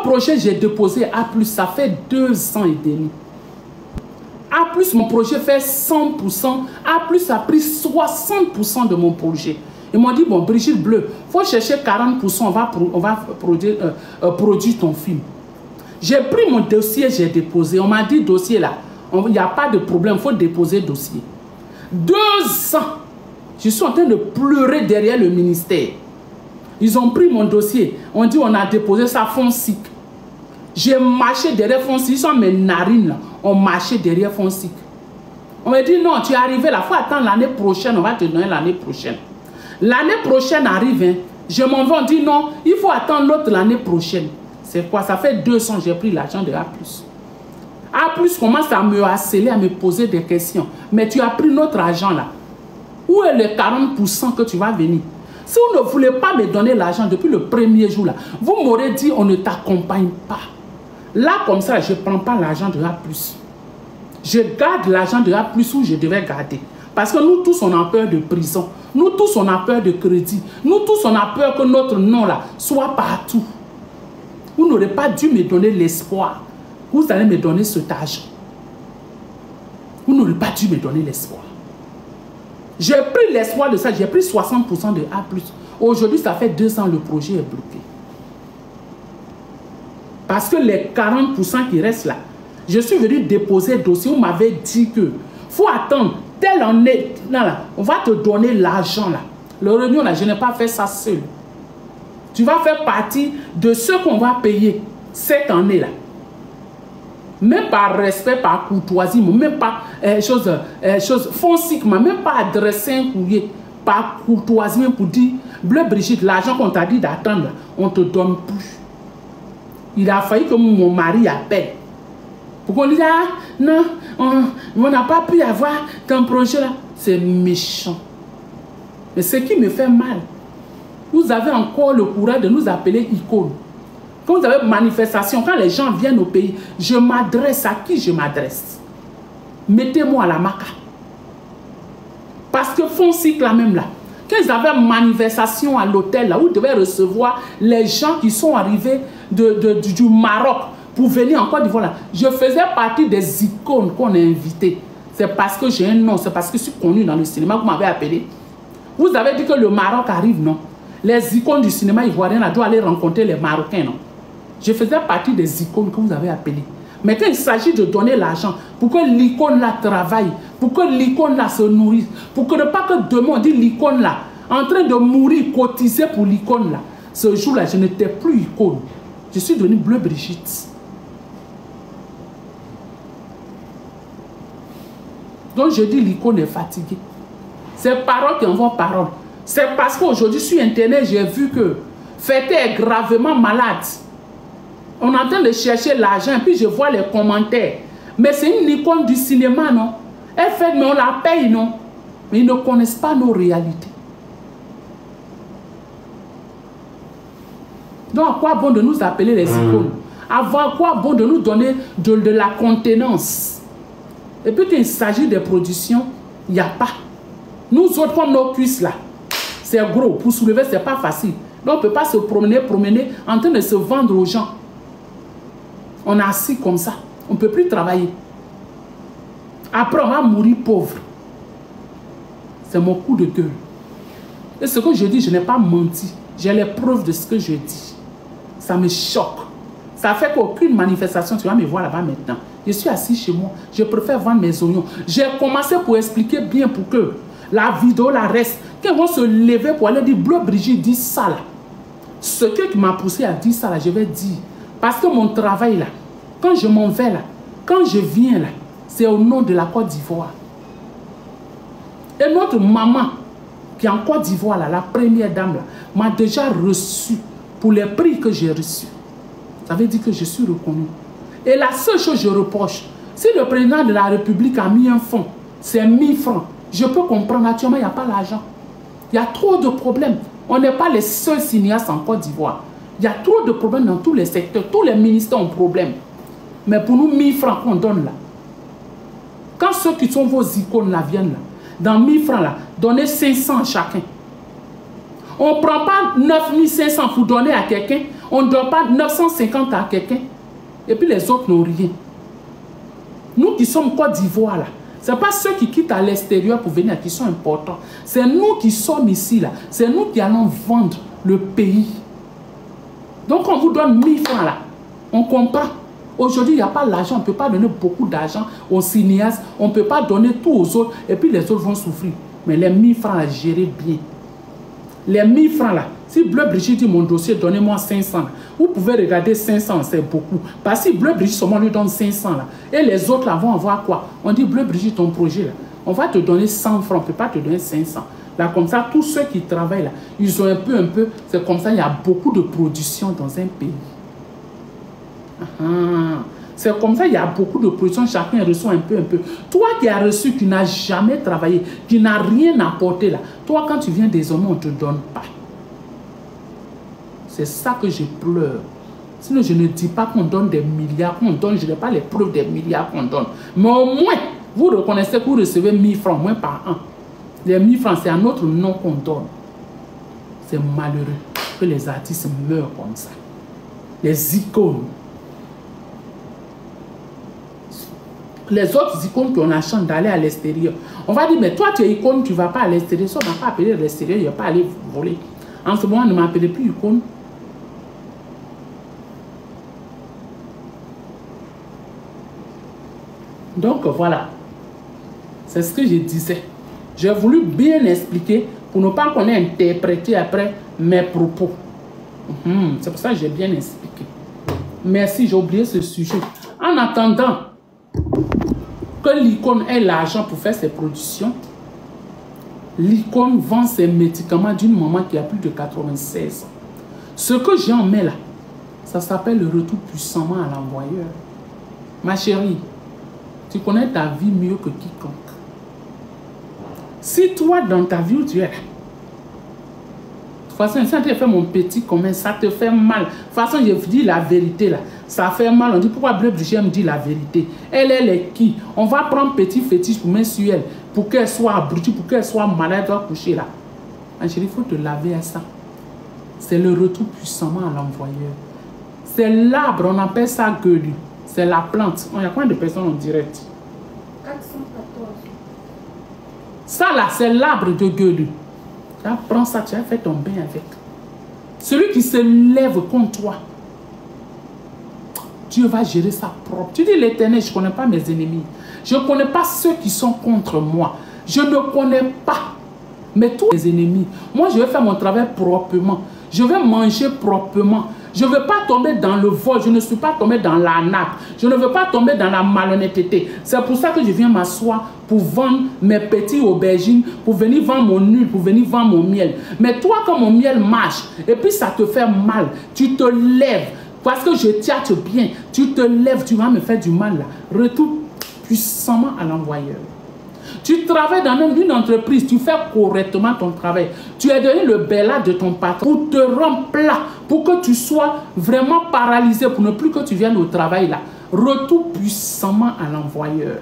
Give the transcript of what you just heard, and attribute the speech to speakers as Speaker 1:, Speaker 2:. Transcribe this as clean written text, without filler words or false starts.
Speaker 1: Mon projet, j'ai déposé A+, ça fait 2 ans et demi. A+, mon projet fait 100%. A+, a pris 60% de mon projet. Ils m'ont dit, bon, Brigitte Bleu, il faut chercher 40%, on va produire ton film. J'ai pris mon dossier, j'ai déposé. On m'a dit, dossier là, il n'y a pas de problème, il faut déposer dossier. 2 ans, je suis en train de pleurer derrière le ministère. Ils ont pris mon dossier, on dit, on a déposé ça Fonsic. J'ai marché derrière Fonsic, ils sont mes narines là, on marchait derrière Fonsic. On m'a dit, non, tu es arrivé là, il faut attendre l'année prochaine, on va te donner l'année prochaine. L'année prochaine arrive, hein. Je m'en vais, on dit non, il faut attendre l'autre l'année prochaine. C'est quoi? Ça fait 2 ans j'ai pris l'argent de A+. A+ commence à me harceler, à me poser des questions. Mais tu as pris notre argent là. Où est les 40% que tu vas venir? Si vous ne voulez pas me donner l'argent depuis le premier jour là, vous m'aurez dit on ne t'accompagne pas. Là comme ça, je ne prends pas l'argent de A+. Je garde l'argent de A+ où je devais garder. Parce que nous tous on a peur de prison. Nous tous on a peur de crédit. Nous tous on a peur que notre nom là soit partout. Vous n'aurez pas dû me donner l'espoir. Vous allez me donner cet argent. Vous n'aurez pas dû me donner l'espoir. J'ai pris l'espoir de ça. J'ai pris 60% de A+. Aujourd'hui, ça fait 2 ans, le projet est bloqué. Parce que les 40% qui restent là, je suis venu déposer le dossier. On m'avait dit que faut attendre. Telle année, là, on va te donner l'argent là. Le réunion là, je n'ai pas fait ça seul. Tu vas faire partie de ceux qu'on va payer cette année là. Même par respect, par courtoisie, même pas Fonsic m'a même pas adressé un courrier par courtoisie même pour dire Bleu Brigitte, l'argent qu'on t'a dit d'attendre là, on te donne plus. Il a failli que mon mari appelle. Pour qu'on dise, ah, non, on n'a pas pu avoir ton projet là. C'est méchant. Mais ce qui me fait mal, vous avez encore le courage de nous appeler icônes. Quand vous avez manifestation, quand les gens viennent au pays, je m'adresse à qui je m'adresse? Mettez-moi à la maca. Parce que Fonsic là même là, quand ils avaient manifestation à l'hôtel là, où ils devaient recevoir les gens qui sont arrivés du Maroc, pour venir en Côte d'Ivoire là, je faisais partie des icônes qu'on a invitées. C'est parce que j'ai un nom, c'est parce que je suis connu dans le cinéma que vous m'avez appelé. Vous avez dit que le Maroc arrive, non? Les icônes du cinéma ivoirien doivent aller rencontrer les Marocains, non? Je faisais partie des icônes que vous avez appelées. Mais quand il s'agit de donner l'argent pour que l'icône là travaille, pour que l'icône là se nourrisse, pour que ne pas que demain on dit l'icône là en train de mourir, cotiser pour l'icône là, ce jour là je n'étais plus icône. Je suis devenue Bleu Brigitte. Donc je dis l'icône est fatiguée. C'est parole qui envoie parole. C'est parce qu'aujourd'hui sur internet j'ai vu que Fété est gravement malade. On est en train de chercher l'argent, puis je vois les commentaires. Mais c'est une icône du cinéma, non? Elle fait, mais on la paye, non? Mais ils ne connaissent pas nos réalités. Donc à quoi bon de nous appeler les icônes? À quoi bon de nous donner de la contenance? Et puis quand il s'agit des productions, il n'y a pas. Nous autres, comme nos cuisses là, c'est gros. Pour soulever, ce n'est pas facile. Donc on ne peut pas se promener en train de se vendre aux gens. On est assis comme ça. On ne peut plus travailler. Après, on va mourir pauvre. C'est mon coup de gueule. Et ce que je dis, je n'ai pas menti. J'ai les preuves de ce que je dis. Ça me choque. Ça fait qu'aucune manifestation, tu vas me voir là-bas maintenant. Je suis assis chez moi. Je préfère vendre mes oignons. J'ai commencé pour expliquer bien pour que la vidéo la reste. Quand ils vont se lever pour aller dire Bleu Brigitte dit ça là. Ce qui m'a poussé à dire ça là, je vais dire. Parce que mon travail là, quand je m'en vais là, quand je viens là, c'est au nom de la Côte d'Ivoire. Et notre maman, qui est en Côte d'Ivoire là, la première dame là, m'a déjà reçu pour les prix que j'ai reçus. Ça veut dire que je suis reconnu. Et la seule chose que je reproche, si le président de la République a mis un fonds, c'est 1000 francs, je peux comprendre, actuellement il n'y a pas l'argent. Il y a trop de problèmes. On n'est pas les seuls cinéastes en Côte d'Ivoire. Il y a trop de problèmes dans tous les secteurs. Tous les ministères ont problème. Mais pour nous, 1000 francs qu'on donne là. Quand ceux qui sont vos icônes là viennent là, dans 1000 francs là, donnez 500 à chacun. On ne prend pas 9500 pour donner à quelqu'un. On ne donne pas 950 à quelqu'un et puis les autres n'ont rien. Nous qui sommes Côte d'Ivoire là, ce n'est pas ceux qui quittent à l'extérieur pour venir qui sont importants. C'est nous qui sommes ici là. C'est nous qui allons vendre le pays. Donc on vous donne 1000 francs là. On comprend. Aujourd'hui, il n'y a pas l'argent. On ne peut pas donner beaucoup d'argent aux cinéastes. On ne peut pas donner tout aux autres. Et puis les autres vont souffrir. Mais les 1000 francs là, gérez bien. Les 1000 francs là. Si Bleu Brigitte dit mon dossier, donnez-moi 500. Vous pouvez regarder 500, c'est beaucoup. Parce que si Bleu Brigitte seulement lui donne 500 là, et les autres là vont avoir quoi? On dit Bleu Brigitte, ton projet là, on va te donner 100 francs, on ne peut pas te donner 500. Là, comme ça, tous ceux qui travaillent là, ils ont un peu, c'est comme ça, il y a beaucoup de production dans un pays. C'est comme ça, il y a beaucoup de production, chacun reçoit un peu. Toi qui as reçu, qui n'as jamais travaillé, qui n'a rien apporté là, toi quand tu viens désormais, on ne te donne pas. C'est ça que je pleure. Sinon, je ne dis pas qu'on donne des milliards, qu'on donne, je n'ai pas les preuves des milliards qu'on donne. Mais au moins, vous reconnaissez que vous recevez 1000 francs, moins par an. Les 1000 francs, c'est un autre nom qu'on donne. C'est malheureux que les artistes meurent comme ça. Les icônes. Les autres icônes qu'on a chance d'aller à l'extérieur. On va dire, mais toi, tu es icône, tu ne vas pas à l'extérieur. Ça, on ne va pas appeler l'extérieur, il ne va pas aller voler. En ce moment, on ne m'appelait plus icône. Donc voilà, c'est ce que je disais. J'ai voulu bien expliquer pour ne pas qu'on ait interprété après mes propos. C'est pour ça que j'ai bien expliqué. Merci, j'ai oublié ce sujet. En attendant que l'icône ait l'argent pour faire ses productions, l'icône vend ses médicaments d'une maman qui a plus de 96 ans. Ce que j'en mets là, ça s'appelle le retour puissamment à l'envoyeur. Ma chérie, tu connais ta vie mieux que quiconque. Si toi, dans ta vie où tu es là, de toute façon, ça te fait mon petit commun, ça te fait mal. De toute façon, je vous dis la vérité là. Ça fait mal. On dit pourquoi Bleu Brigitte me dit la vérité. Elle est qui? On va prendre petit fétiche pour mettre sur elle. Pour qu'elle soit abrutie, pour qu'elle soit malade, elle doit coucher là. Ma chérie, il faut te laver à ça. C'est le retour puissamment à l'envoyeur. C'est l'arbre, on appelle ça gueulu. C'est la plante. Il y a combien de personnes en direct?
Speaker 2: 414.
Speaker 1: Ça là, c'est l'arbre de gueulu. Tu prends ça, tu as fait ton bain avec. Celui qui se lève contre toi, Dieu va gérer ça propre. Tu dis l'Éternel, je ne connais pas mes ennemis. Je ne connais pas ceux qui sont contre moi. Je ne connais pas. Mais tous les ennemis, moi je vais faire mon travail proprement. Je vais manger proprement. Je ne veux pas tomber dans le vol. Je ne suis pas tombé dans l'arnaque. Je ne veux pas tomber dans la malhonnêteté. C'est pour ça que je viens m'asseoir pour vendre mes petits aubergines, pour venir vendre mon huile, pour venir vendre mon miel. Mais toi, quand mon miel marche, et puis ça te fait mal, tu te lèves. Parce que je tâte bien, tu te lèves, tu vas me faire du mal là. Retourne puissamment à l'envoyeur. Tu travailles dans une entreprise, tu fais correctement ton travail. Tu es devenu le béla de ton patron pour te rendre plat, pour que tu sois vraiment paralysé, pour ne plus que tu viennes au travail là. Retourne puissamment à l'envoyeur.